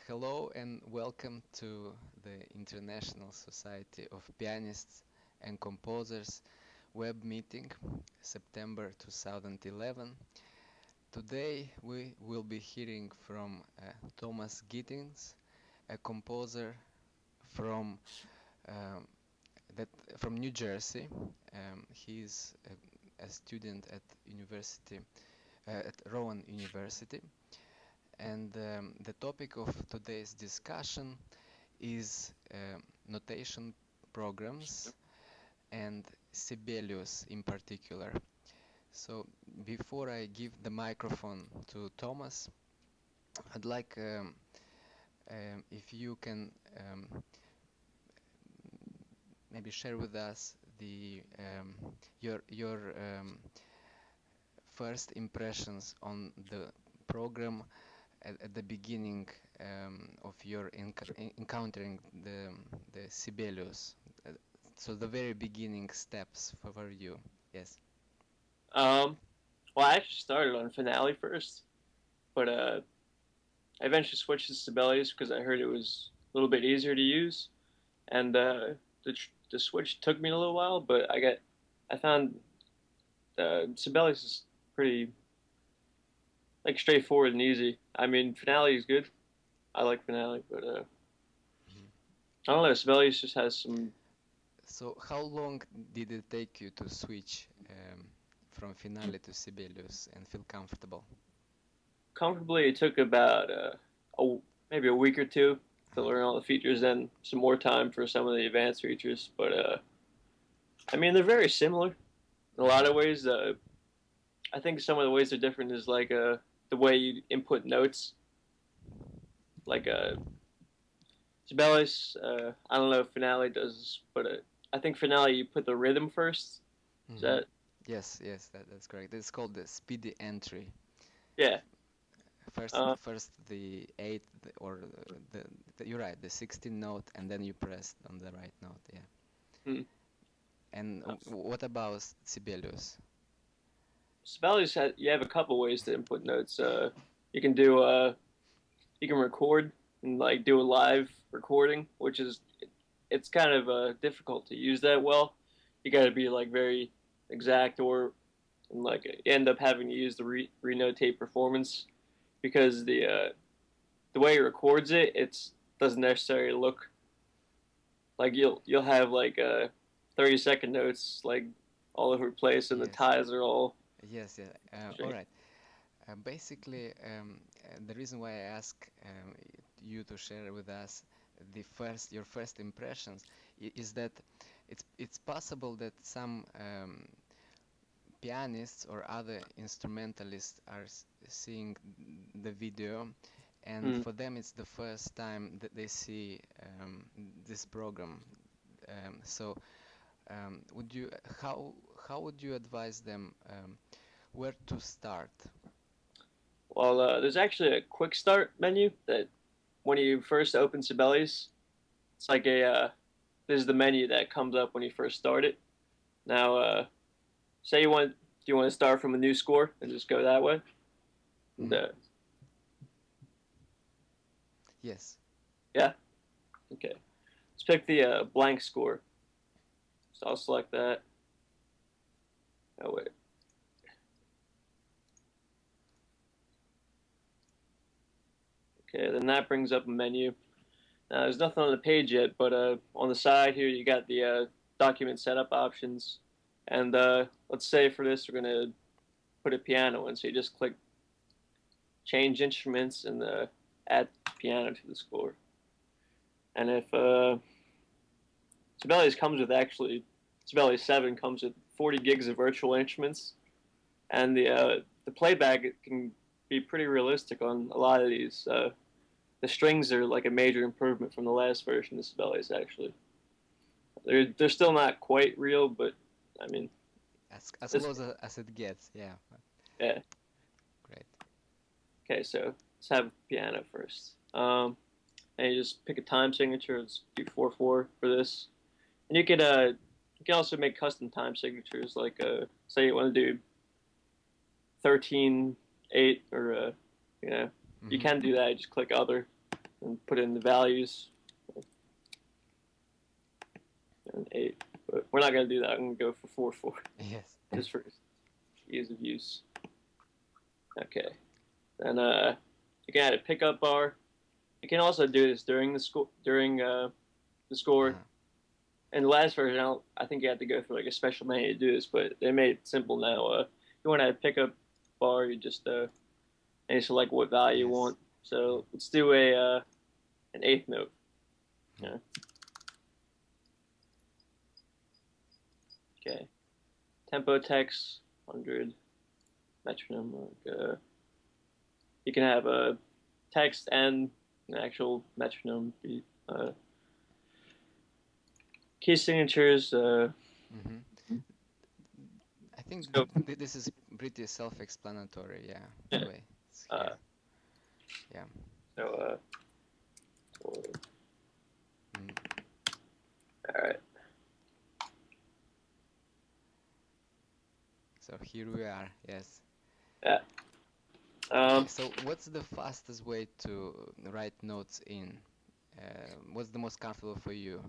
Hello and welcome to the International Society of Pianists and Composers web meeting, September 2011. Today we will be hearing from Thomas Gittins, a composer from um, from New Jersey. He is a student at at Rowan University. And the topic of today's discussion is notation programs and Sibelius in particular. So before I give the microphone to Thomas, I'd like if you can maybe share with us the your first impressions on the program at the beginning of your encountering the Sibelius. So the very beginning steps for you. Yes. Um, well, I actually started on Finale first, but I eventually switched to Sibelius because I heard it was a little bit easier to use, and the switch took me a little while, but I found Sibelius is pretty like straightforward and easy. I mean, Finale is good. I like Finale, but Mhm. I don't know. Sibelius just has some. So how long did it take you to switch from Finale to Sibelius and feel comfortable? Comfortably, it took about a, maybe a week or two to Uh-huh. learn all the features, and some more time for some of the advanced features. But I mean, they're very similar in a lot of Mhm. ways. I think some of the ways they're different is like the way you input notes. Like Sibelius, I don't know if Finale does this, but I think Finale you put the rhythm first. Is Mhm. that Yes, yes, that's correct. It's called the speedy entry. yeah? First the eighth or you're right, the 16th note, and then you press on the right note. Yeah. Hmm. And what about Sibelius? Sibelius you have a couple ways to input notes. You can do you can record and like do a live recording, which is it's kind of difficult to use that well. You got to be like very exact, or and like you end up having to use the renotate performance because the way it records it, it's doesn't necessarily look like you'll have like 30-second notes like all over the place, and the Yes, ties are all yes, yeah. All strange. right. Basically, the reason why I ask you to share with us your first impressions is that it's possible that some pianists or other instrumentalists are seeing the video, and Mm. for them it's the first time that they see this program. So, would you how would you advise them where to start? Well, there's actually a quick start menu that when you first open Sibelius, it's like a this is the menu that comes up when you first start it. Now, say do you want to start from a new score and just go that way? And, Mhm. Yes. yeah, okay. Let's pick the blank score. So I'll select that. Oh wait. Okay, then that brings up a menu. Now, there's nothing on the page yet, but on the side here you got the document setup options. And let's say for this we're gonna put a piano in, so you just click change instruments and add piano to the score. And if Sibelius comes with actually Sibelius 7 comes with 40 gigs of virtual instruments, and the playback can be pretty realistic on a lot of these. The strings are like a major improvement from the last version of Sibelius. Actually, they're still not quite real, but I mean, As it's close as it gets, yeah. yeah. Great. Okay, so let's have piano first. And you just pick a time signature. Let's do 4/4 for this, and you can also make custom time signatures. Like say you want to do 13/8, or you know, you Hmm. can do that. You just click other, and put in the values. And 8, but we're not going to do that. I'm going to go for 4/4. Yes. Just for ease of use. Okay. Then you can add a pickup bar. You can also do this during the score. In the last version, I think you have to go through like a special menu to do this, but they made it simple now. If you want to add a pickup bar, you just and you select what value you want. So let's do an eighth note. Yeah. Okay. Tempo text 100. Metronome. You can have a text and an actual metronome beat. Key signatures. I think this is pretty self-explanatory. Yeah. The way it's here. Yeah. So. All right. So here we are. Yes. Yeah. So what's the fastest way to write notes in? What's the most comfortable for you?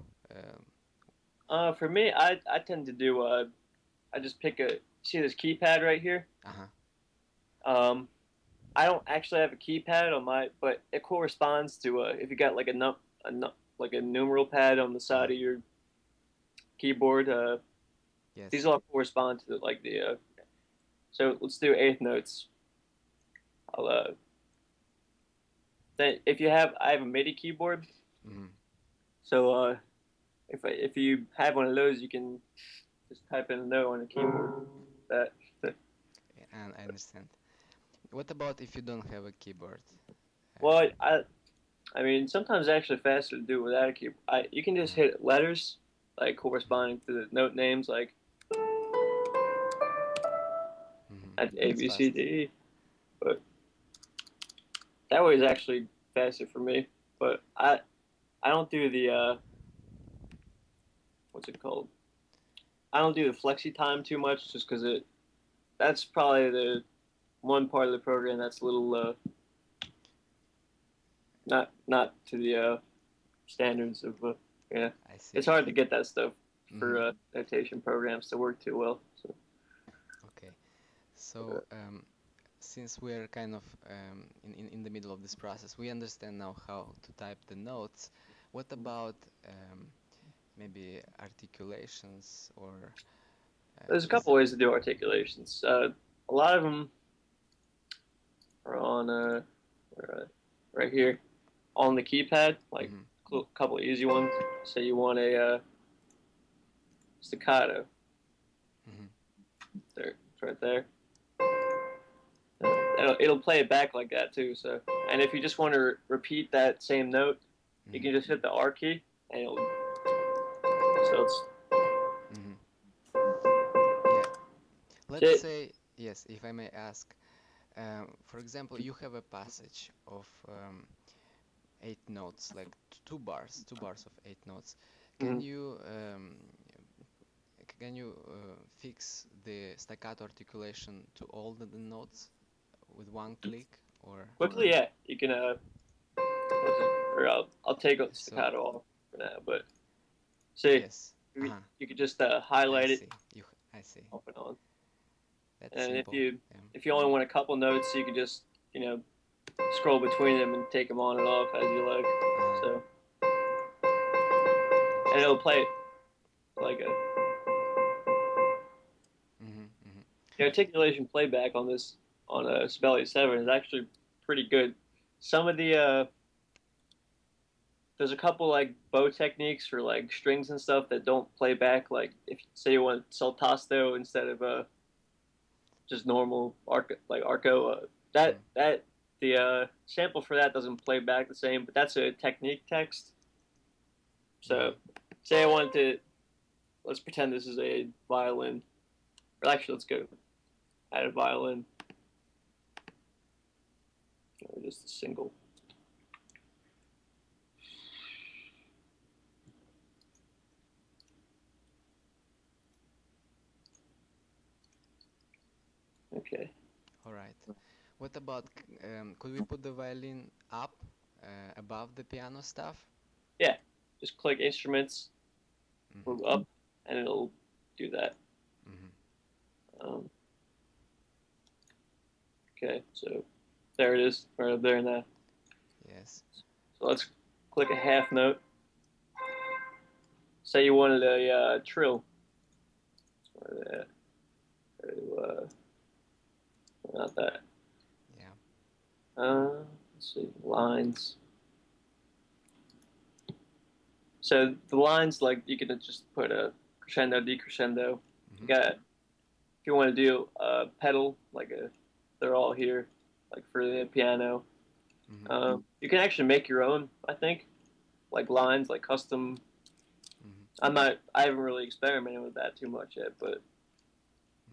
For me, I tend to do I just pick see this keypad right here. I don't actually have a keypad on but it corresponds to if you got like like a numeral pad on the side of your keyboard. Yes. These all correspond to the so let's do eighth notes. Then I have a MIDI keyboard. So if you have one of those, you can just type in a note on the keyboard. And I understand. What about if you don't have a keyboard? Well, I mean, sometimes it's actually faster to do without a keyboard. You can just hit letters, like corresponding to the note names, like A, B, C, D, E. But that way is actually faster for me. But I don't do the what's it called? I don't do the flexi time too much, just because that's probably the one part of the program that's a little not to the standards of yeah. I see. It's hard to get that stuff for notation programs to work too well. So. Okay, so since we're kind of in the middle of this process, we understand now how to type the notes. What about maybe articulations or? There's a couple ways to do articulations. A lot of them are on right here on the keypad, like a couple of easy ones. Say you want a staccato. There, it's right there. It'll play it back like that too. So, and if you just want to repeat that same note, you can just hit the R key, and it'll. So it's. Let's say, yes, if I may ask, for example, you have a passage of 8 notes, like two bars of 8 notes. Can you fix the staccato articulation to all the notes with one click, or? Quickly, yeah, you can. Or I'll take the staccato off for now, but see, yes. You could just highlight it. I see. Off and on. That's and simple. if you only want a couple notes, you can just scroll between them and take them on and off as you like. So, and it'll play like a the articulation playback on a Sibelius 7 is actually pretty good. Some of the there's a couple like bow techniques for like strings and stuff that don't play back. Like if say you want saltasto instead of just normal arco, that the sample for that doesn't play back the same, but that's a technique text. So say I wanted to, let's pretend this is a violin, or actually let's go add a violin, or just a single. Okay. All right. What about, could we put the violin up above the piano stuff? Yeah, just click Instruments, Mm-hmm. move up, and it'll do that. Mm-hmm. Okay, so there it is, right up there now. Yes. So let's click a half note. Say you wanted a trill. Not that. Yeah. Let's see, lines. So the lines, like, you can just put a crescendo, decrescendo. Mm-hmm. You got, if you want to do a pedal, they're all here, like for the piano. Mm-hmm. You can actually make your own, I think, like lines, like custom. Mm-hmm. I haven't really experimented with that too much yet, but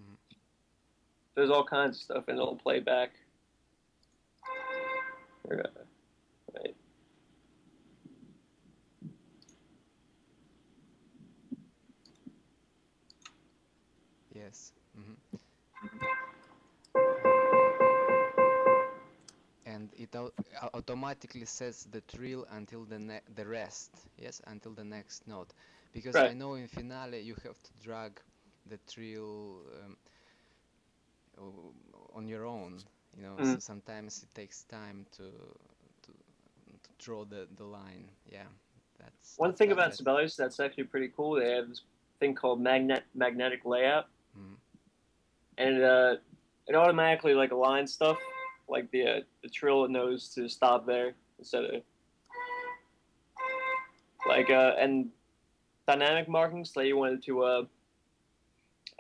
Mm-hmm. there's all kinds of stuff, and it'll play back. Right. Yes. Mm-hmm. And it automatically sets the trill until the rest. Yes, until the next note. Because Right. I know in finale you have to drag the trill on your own. You know, so sometimes it takes time to draw the line. Yeah, One thing about Sibelius that's actually pretty cool, they have this thing called magnetic layout, and it automatically like aligns stuff, like the trill knows to stop there instead of and dynamic markings. Say you wanted to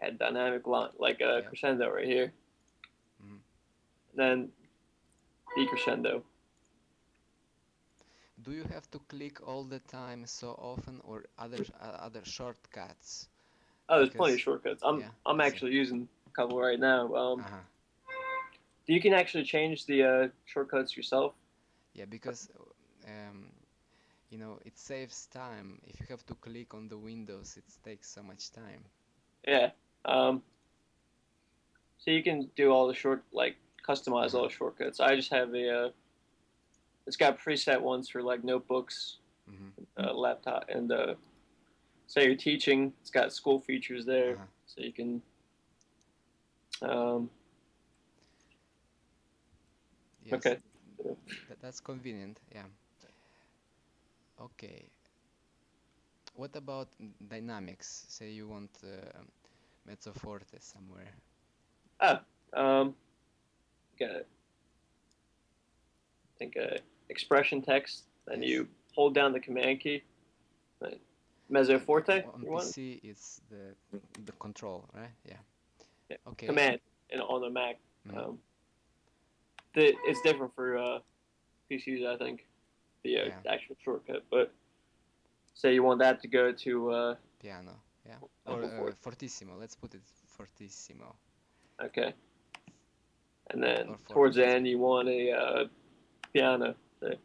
add dynamic line like a crescendo right here, then decrescendo. Do you have to click all the time so often, or other shortcuts? Oh, there's plenty of shortcuts. I'm I actually using a couple right now. Uh-huh. You can actually change the shortcuts yourself. Yeah, because you know, it saves time. If you have to click on the windows, it takes so much time. Yeah. So you can do all the customize all the shortcuts. I just have it's got preset ones for like notebooks, laptop, and say you're teaching, it's got school features there, so you can. Yes, okay. That's convenient. Yeah. Okay. What about dynamics? Say you want mezzo forte somewhere. Got I think expression text. Then you hold down the command key. Right. Mezzo forte. On PC, it's the control, right? Yeah. Okay. Command and on the Mac. It's different for PCs, I think. The actual shortcut, but say you want that to go to piano, yeah, or fortissimo. Let's put it fortissimo. Okay. And then towards the end, you want a piano to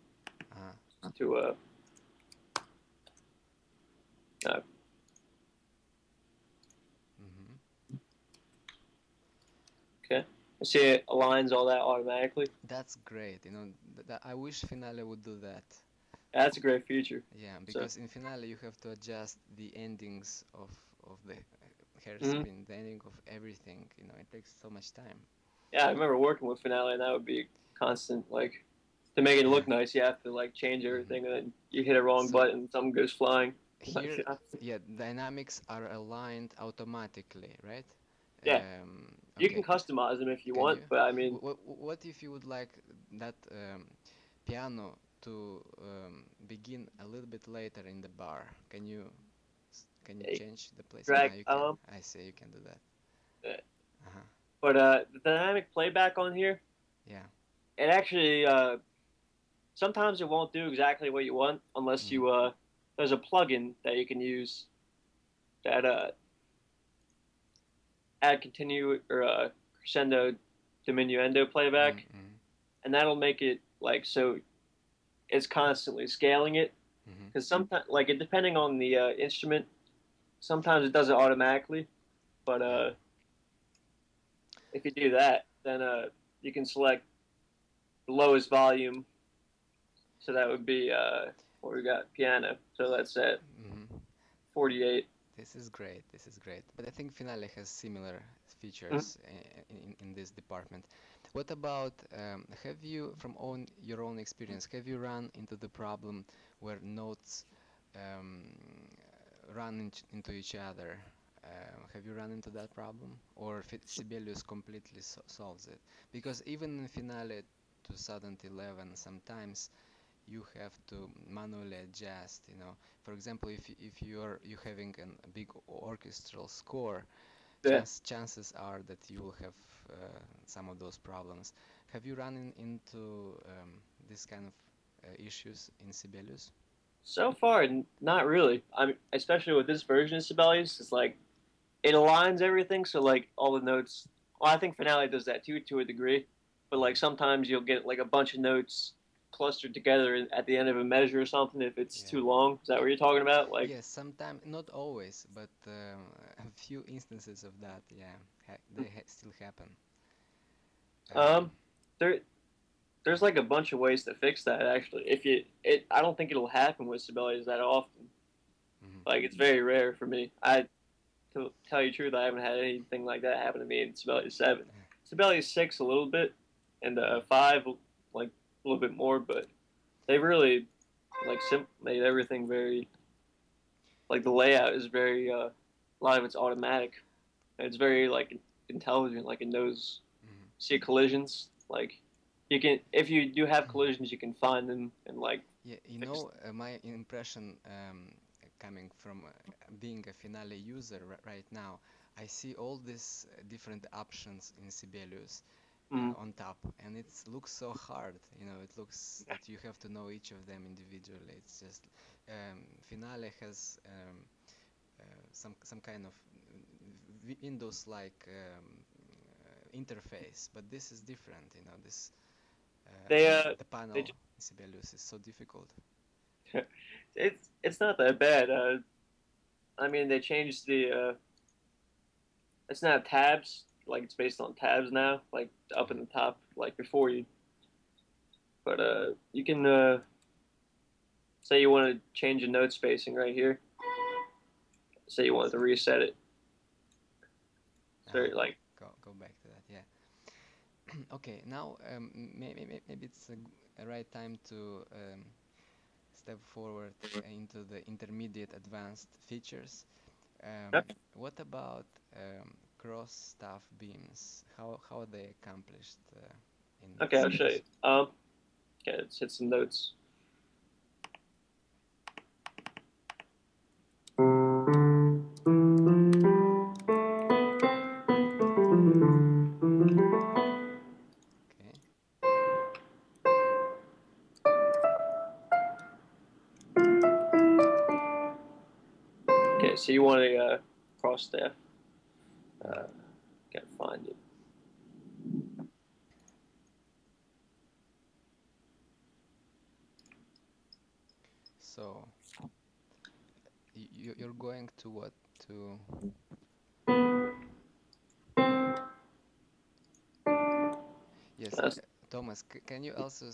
Okay. I see it aligns all that automatically. That's great. You know, I wish Finale would do that. That's a great feature. Yeah, because in Finale you have to adjust the endings of the hairspin, the ending of everything. You know, it takes so much time. Yeah, I remember working with Finale, and that would be constant. Like, to make it look nice, you have to like change everything, and then you hit a wrong button, something goes flying. Here, yeah, dynamics are aligned automatically, right? Yeah. You can customize them if you want, but I mean, what if you would like that piano to begin a little bit later in the bar? Can you change the place? Drag. I see you can do that. But the dynamic playback on here, it actually sometimes it won't do exactly what you want unless you there's a plugin that you can use that add continue or crescendo diminuendo playback, and that'll make it like so it's constantly scaling it because sometimes like it depending on the instrument, sometimes it does it automatically, but if you do that, then you can select the lowest volume. So that would be what we got, piano. So that's at 48. This is great. This is great. But I think Finale has similar Mm-hmm. features in this department. What about, have you, from your own experience, have you run into the problem where notes um, run into each other? Have you run into that problem? Or Sibelius completely solves it? Because even in Finale 2011, sometimes you have to manually adjust, you know. For example, if you're having a big orchestral score, Yeah. chances are that you will have some of those problems. Have you run into this kind of issues in Sibelius? So far, not really. I mean, especially with this version of Sibelius, it's like it aligns everything. So like all the notes. Well, I think Finale does that too, to a degree. But like sometimes you'll get like a bunch of notes clustered together at the end of a measure or something if it's Yeah. too long. Is that what you're talking about? Like, Yes, sometimes, not always, but a few instances of that, yeah, they still happen. um, there there's like a bunch of ways to fix that actually. I don't think it'll happen with Sibelius that often. Like it's very rare for me. To tell you the truth, I haven't had anything like that happen to me in Sibelius 7. Sibelius 6 a little bit, and 5 like a little bit more, but they really like made everything very like the layout is very a lot of it's automatic. And it's very like intelligent, like it knows see collisions. Like you can if you do have collisions, you can find them and like Yeah, you know, my impression coming from being a Finale user right now, I see all these different options in Sibelius on top, and it looks so hard. You know, it looks that you have to know each of them individually. It's just Finale has some kind of Windows-like interface, but this is different. You know, this they the panel in Sibelius is so difficult. it's not that bad. I mean, they changed the. It's not tabs. Like it's based on tabs now. Like up in the top. Like before you. But you can say you want to change a note spacing right here. Say you wanted to reset it. So like. Go back to that. Yeah. Okay. Now maybe it's a right time to step forward into the intermediate advanced features. What about cross staff beams? How are they accomplished in Okay, I'll show Sibelius? you. Okay, let's hit some notes. Okay, so you want a cross staff. Gotta find it. So you're going to what? To yes, Thomas. Can you also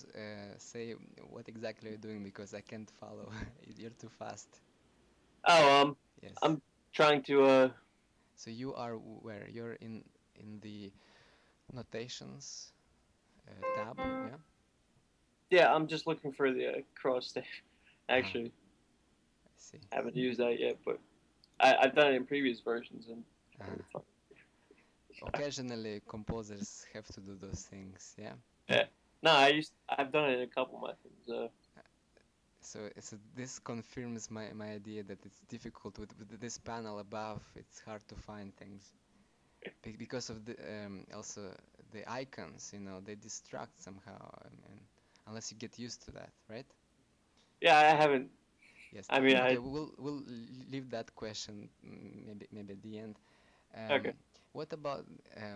say what exactly you're doing, because I can't follow. You're too fast. Oh, yes. I'm trying to. So you are where? You're in the notations tab, yeah. Yeah, I'm just looking for the cross staff. Actually, I see. Haven't used that yet, but I've done it in previous versions and. Occasionally, composers have to do those things, yeah. Yeah. No, I've done it in a couple methods. So this confirms my idea that it's difficult with this panel above. It's hard to find things because of the also the icons. You know, they distract somehow, unless you get used to that, right? Yeah, I haven't. Yes. I mean, okay, we'll leave that question maybe at the end. Okay. What about I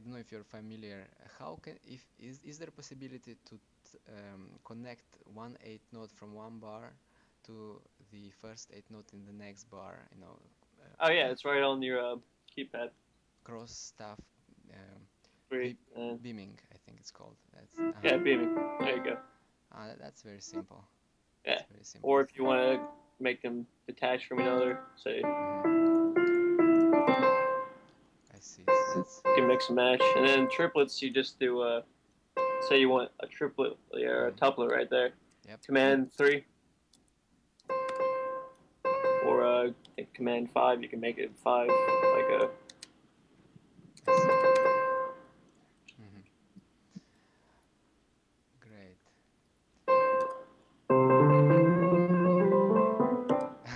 don't know if you're familiar. How can is there a possibility to connect 1/8 note from one bar to the first 8 note in the next bar? You know. Oh yeah, it's right on your keypad. Cross staff. Beaming, Beaming, I think it's called. That's yeah, beaming. There you go. That's very simple. Yeah. It's very simple. Or if you want to make them detached from another, say I see. So that's you can mix and match. And then triplets, you just do say you want a triplet or a tuplet right there. Yep. Command 3 or I think Command 5. You can make it 5 like a. I see. Great.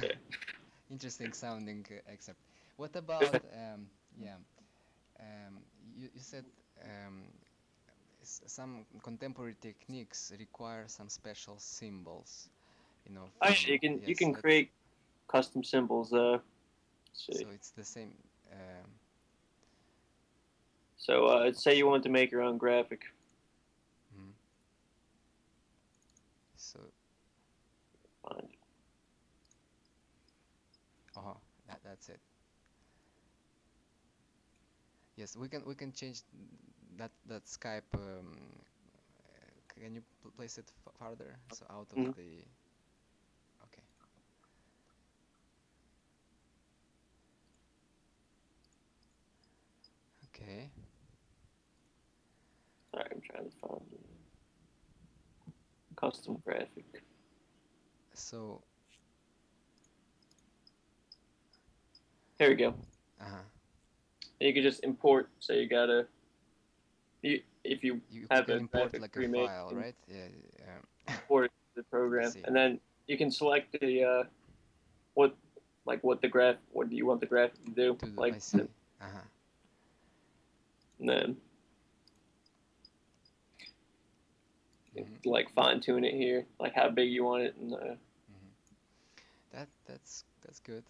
Yeah. Interesting sounding excerpt. What about yeah? You said um, some contemporary techniques require some special symbols. You know, Actually, from you yes, can let's. create custom symbols. See. So it's the same. So say you want to make your own graphic. Mm. So Find it. oh, that's it. Yes, we can change that Skype. Can you place it farther? So out of Mhm. the. Okay. Okay. Sorry, I'm trying to find the custom graphic. So. Here we go. Uh-huh. You can just import. So you gotta. If you You have can a import graphic like a pre-made, file, you can right? Yeah. import it to the I program, see. and then you can select the what what do you want the graphic to do, To do, like, I see. Uh-huh. and then Mm-hmm. like fine tune it here, like how big you want it, and Mm-hmm. That's good.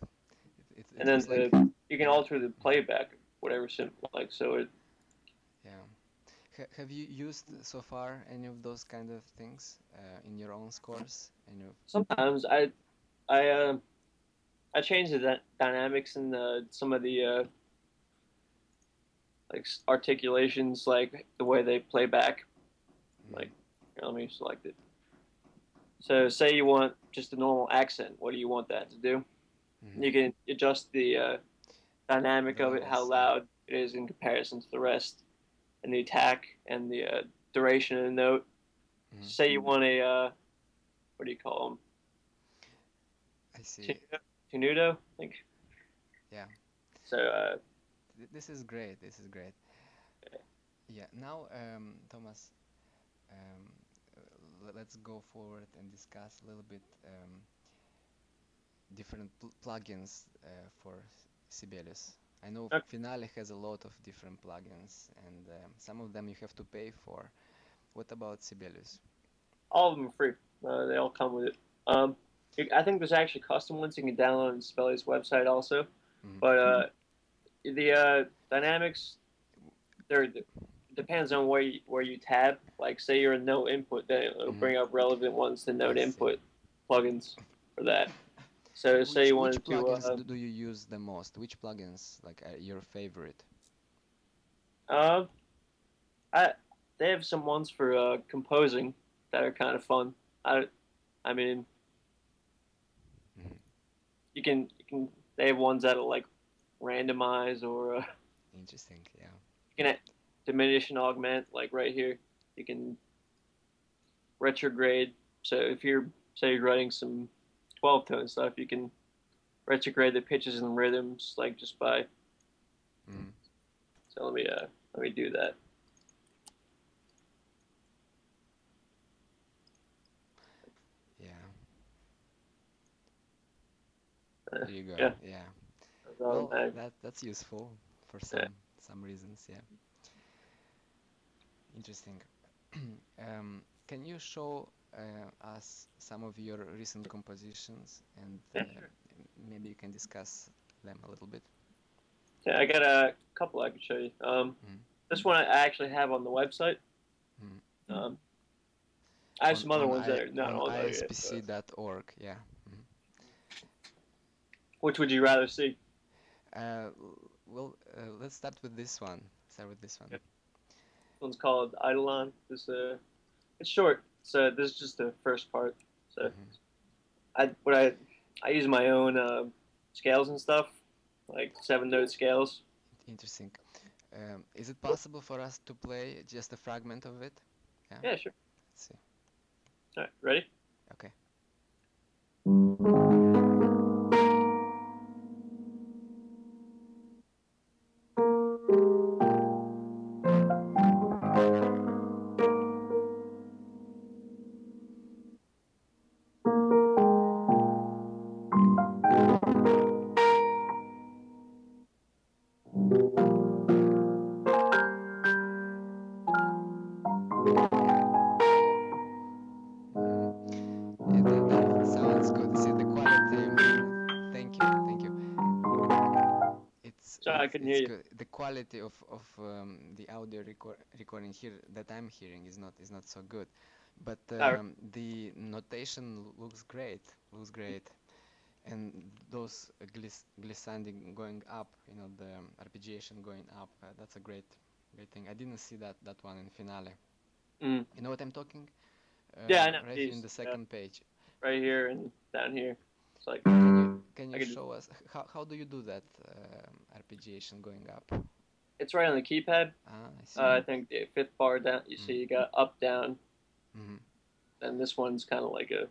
It and then looks like you can you're. alter the Mhm. playback, whatever simple, like so it. Yeah. Have you used so far any of those kind of things in your own scores? Any of. Sometimes I I change the dynamics in some of the like articulations, like the way they play back. Mm. Like, here, let me select it. So, say you want just a normal accent. What do you want that to do? Mm-hmm. You can adjust the dynamic The of it, how levels, yeah. loud it is in comparison to the rest, and the attack and the duration of the note. Mm-hmm. Say you want a what do you call them? I see. Tenuto, I think. Yeah. So This is great. This is great. Yeah. Now, Thomas, um, let's go forward and discuss a little bit different plugins for Sibelius. I know Finale has a lot of different plugins, and some of them you have to pay for. What about Sibelius? all of them are free. They all come with it. Um, I think there's actually custom ones you can download on Sibelius website also, Mm. but the dynamics there it depends on where you tab. Like say you're in no input, then it'll Mm-hmm. bring up relevant ones to I node see. input plugins for that. So say you Which wanted to plugins do you use the most? Which plugins like are your favorite? uh, I they have some ones for composing that are kind of fun. I mean Mm-hmm. you can they have ones that'll like randomize or Interesting. Yeah. you can diminish and augment, like right here. You can retrograde. So if you're say you're writing some 12 tone stuff, you can retrograde the pitches and rhythms like just by. Mm-hmm. So let me do that. Yeah. There you go. Yeah, Yeah. that's Well, automatic. that's useful for Yeah. some reasons. Yeah. Interesting. Can you show us some of your recent compositions, and Yeah, sure. maybe you can discuss them a little bit? Yeah, I got a couple I can show you. Mm. This one I actually have on the website. Mm. Um, I have some other ones that are not On on there yet. But ispc.org. Yeah. Mm. which would you rather see? Well, let's start with this one. Start with this one. This one's called Eidolon. It's short. So this is just the first part. So Mm-hmm. I use my own scales and stuff, like 7-note scales. Interesting. Is it possible for us to play just a fragment of it? Yeah. Yeah, sure. Let's see. All right, ready? Okay. Yeah, that sounds good. See, the quality. Thank you. Sorry, I couldn't hear It's you. good. The quality of the audio recording here that I'm hearing is not so good, but All right. the notation looks great. Looks great, and those glissanding going up, the arpeggiation going up. That's a great thing. I didn't see that one in finale. Mm. You know what I'm talking? Yeah, I know. Right here in These, the yeah, second page. right here and down here. It's like Can I you could just. show us how do you do that arpeggiation going up? It's right on the keypad. Ah, I see. I think the fifth bar down. You see, you got up, down, Mm-hmm. and this one's kind of like a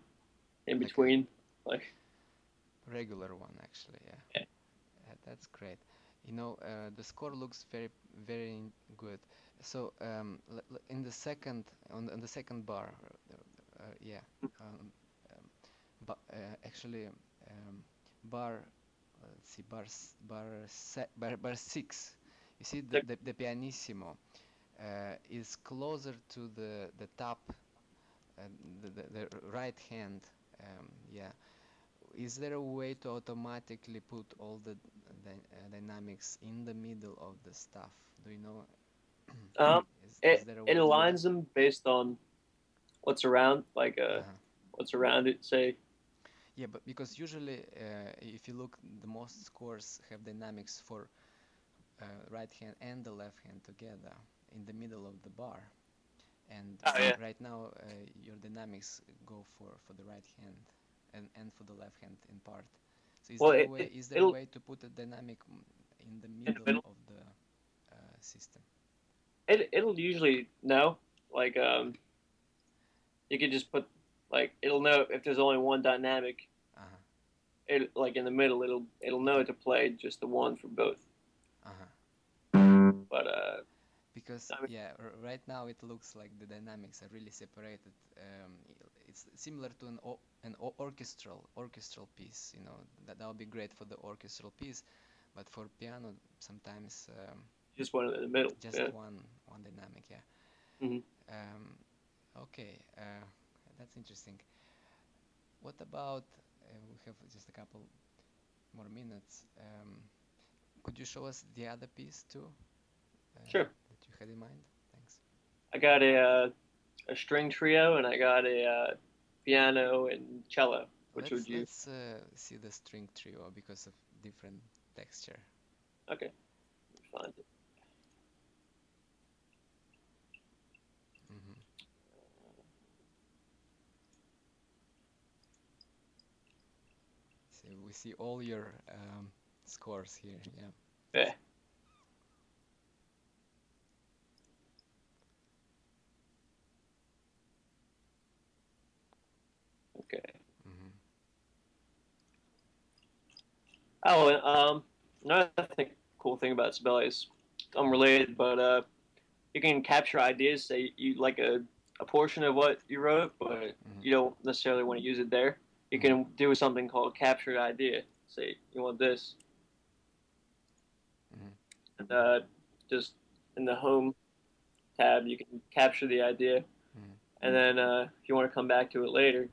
in Like a between. Like regular one, actually. Yeah, yeah. that's great. The score looks very good. So in the second on the second bar, yeah, um, but actually bar let's see bar 6. You see the pianissimo is closer to the top, uh, the right hand. Yeah. Is there a way to automatically put all the dynamics in the middle of the stuff? Do you know? Um, Is there a it way to do that? aligns them based on what's around, like Uh-huh. what's around it. Say Yeah, but because usually, if you look, the most scores have dynamics for right hand and the left hand together in the middle of the bar. And oh yeah. right now, your dynamics go for the right hand and for the left hand in part. So Well, is there a it'll way to put a dynamic in the in the middle middle. of the system? It'll usually know. Like you could just put like it'll know if there's only one dynamic. Uh-huh. It like in the middle. It'll know Okay. to play just the one for both. Uh-huh. But Because I mean, yeah, right now it looks like the dynamics are really separated. It's similar to an orchestral piece. That would be great for the orchestral piece, but for piano sometimes just one in the middle. just Yeah. one dynamic. Yeah. Mm-hmm. Um, okay, that's interesting. What about we have just a couple more minutes. Could you show us the other piece too Sure. that you had in mind? Thanks. I got a string trio and I got a piano and cello. Which would you? Let's see the string trio because of different texture. Okay. Let me find it. Mm-hmm. So we see all your scores here. Yeah. Yeah. Okay. Mm-hmm. Oh, and, another cool thing about Sibelius, unrelated, but you can capture ideas. Say you like a portion of what you wrote, but Mm-hmm. you don't necessarily want to use it there. You Mm-hmm. can do something called captured idea. Say you want this, Mm-hmm. and just in the home tab, you can capture the idea, Mm-hmm. and then if you want to come back to it later,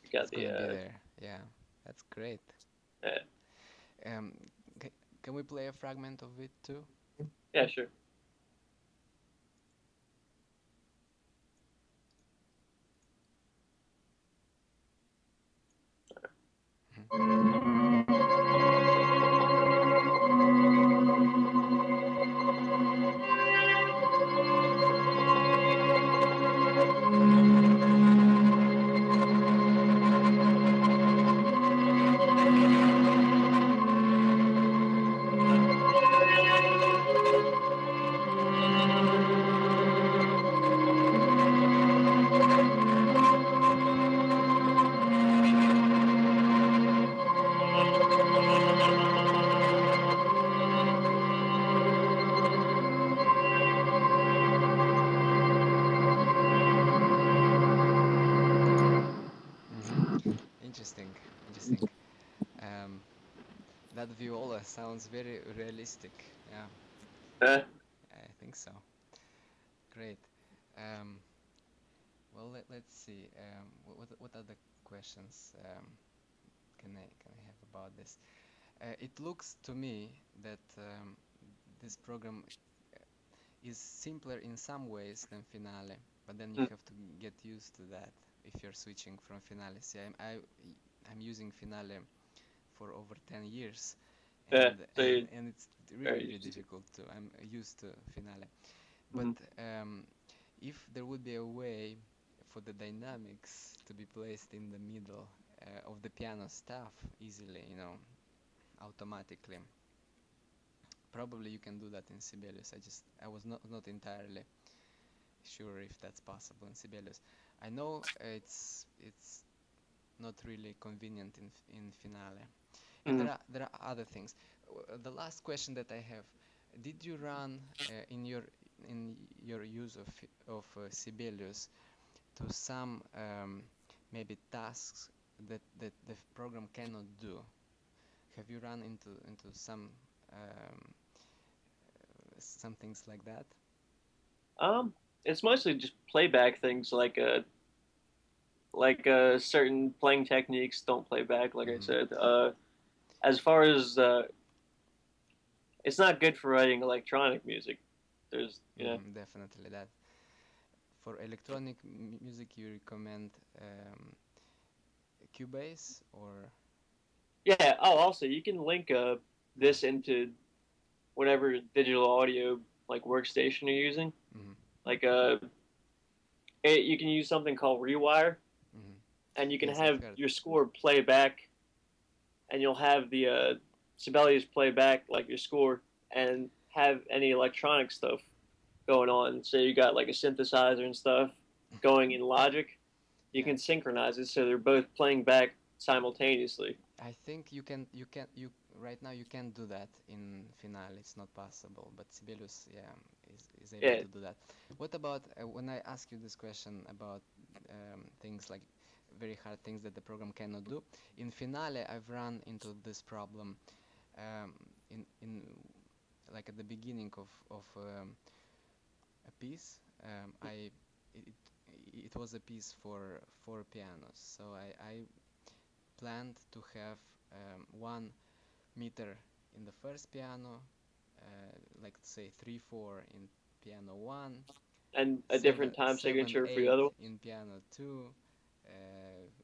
you got It's gonna be there. Yeah, that's great. uh, Um, can we play a fragment of it too? yeah, sure. interesting. Um, that viola sounds very realistic. Yeah, Uh, I think so. Great. Um, well, let's see. What other questions can I have about this? It looks to me that this program is simpler in some ways than Finale, but then you mm, have to get used to that if you're switching from Finale. See, I'm using Finale for over 10 years, yeah, and so you're and it's really very really used to. difficult to. I'm used to Finale, but Mhm. if there would be a way for the dynamics to be placed in the middle of the piano staff easily, automatically. Probably you can do that in Sibelius. I was not entirely sure if that's possible in Sibelius. I know it's not really convenient in Finale. And Mhm. there are other things. The last question that I have: did you run in your use of Sibelius to some maybe tasks that the program cannot do? Have you run into some things like that? Um, it's mostly just playback things like certain playing techniques don't play back. Like I Hmm. said, as far as it's not good for writing electronic music. There's Definitely that. For electronic music, you recommend Cubase or yeah. Oh, also you can link mm, this into whatever digital audio like workstation you're using. mm-hmm, Like you can use something called Rewire, mm-hmm. and you can Yes, I've have heard. your score play back, and you'll have the Sibelius play back like your score, and have any electronic stuff going on. So you got like a synthesizer and stuff going in Logic. You Yeah, can synchronize it so they're both playing back simultaneously. I think you right now you can't do that in Finale. It's not possible. But Sibelius, yeah, is able Yeah. to do that. What about when I ask you this question about things like very hard things that the program cannot do? In Finale, I've run into this problem um, in like at the beginning of a piece. It, it was a piece for four pianos, so I planned to have 1 meter in the first piano, like say 3/4 in piano one, And a seven different time seven signature for the eight other one. in piano two,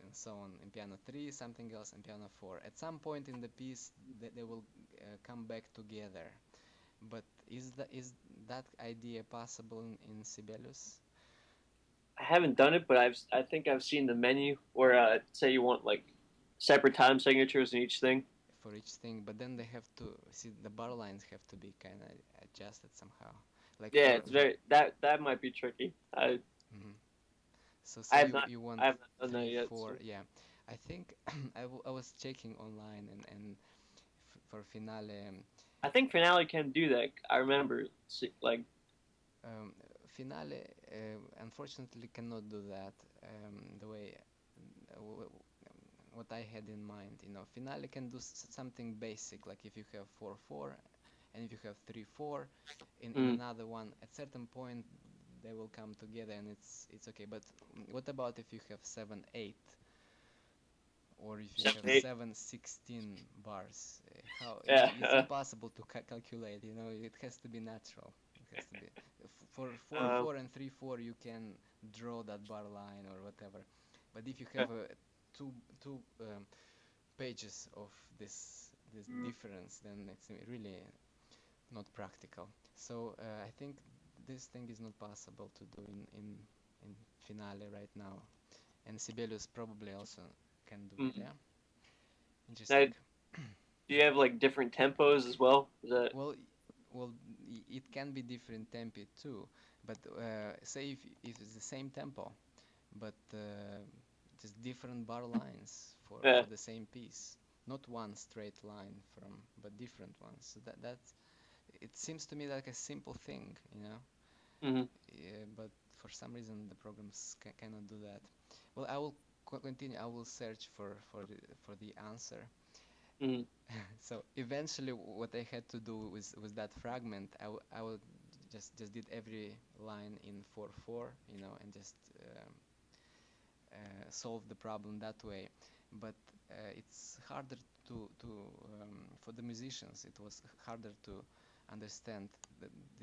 and so on in piano three, something else in piano four. At some point in the piece, they will come back together. But is that idea possible in Sibelius I haven't done it, but I think I've seen the menu where say you want like separate time signatures in each thing. for each thing? But then they have to see the bar lines have to be kind of adjusted somehow. Like Yeah, for it's very that might be tricky. mhm. So I say have you not you want I have not done that three yet. four, So. yeah. I think I was checking online and for Finale I think Finale can do that. I remember like um, Finale unfortunately cannot do that the way what I had in mind. Finale can do something basic, like if you have 4/4 and if you have 3/4 in mm, another one, at certain point they will come together and it's okay. But what about if you have 7/8 or if you have 7/8. 7/16 bars? How Yeah. it's impossible to calculate. It has to be natural. It has to be for 4 Um, 4 and 3/4 you can draw that bar line or whatever. But if you have two pages of this difference, then it's really not practical. So I think this thing is not possible to do in Finale right now, and Sibelius probably also can do it. mm. Yeah, Now, interesting. do you have like different tempos as well? Is that Well, well, it can be different tempi too, but say if it's the same tempo, but just different bar lines yeah? for the same piece, not one straight line but different ones. So that's it seems to me like a simple thing. Hmm. But for some reason the programs cannot do that. Well, I will continue, I will search for the answer. Mm. So eventually, what I had to do with that fragment, I would just did every line in 4/4, you know, and just solve the problem that way. But it's harder to for the musicians. It was harder to understand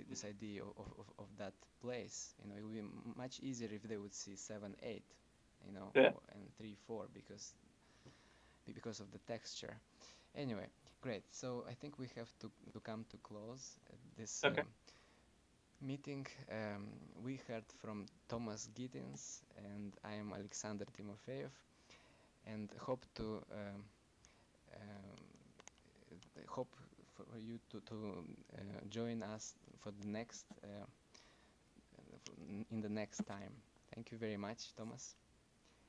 this idea of that place. You know, it would be much easier if they would see 7/8, you know, Yeah. and 3/4 because of the texture. Anyway, great. So I think we have to come to close this Okay. meeting. We heard from Thomas Gittins, and I am Alexander Timofeev, and hope for you to join us for the next in the next time. Thank you very much, Thomas.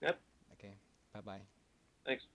Yep. Okay, bye bye. Thanks.